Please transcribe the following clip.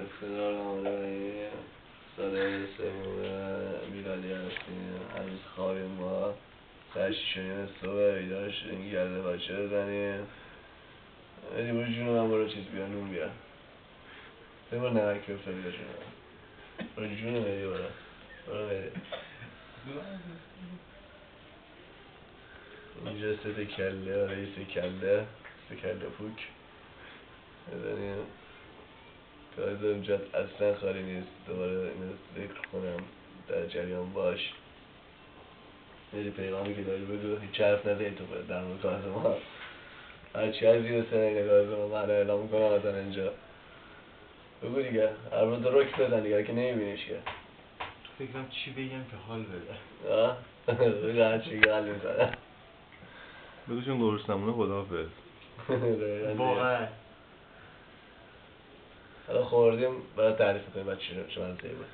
افتخار آمده سال سوم میلادی هستیم. هنوز خوابیم ما. ساعت 6:30 صبح بیدار شدیم گرده بچه بزنیم. ادی برو جون من برو چیز بیار نون بیار. برو نمک بفته بیار جون من. برو جون ادی برو ادی. اینجا سه کله آره سه کله پوک بزنیم. تازه اونجا اصلا خالی نیست. دوباره اینو ذکر کنم در جریان باش. میری پیغامی که داری بگو هیچ حرف نزنی تو در مورد کار ما. هرچی از زیر سر نگاه ما من اعلام میکنم مثلا اینجا بگو دیگه. هر رو رک بزن دیگه که نمیبینیش که. فکرم چی بگم که حال بده. آه؟ بگو هرچی که حال میزنه. بگو چون گرسنمونه خداحافظ. واقعا حالا خوردیم برای تعریف کنیم بعد چی من زیبا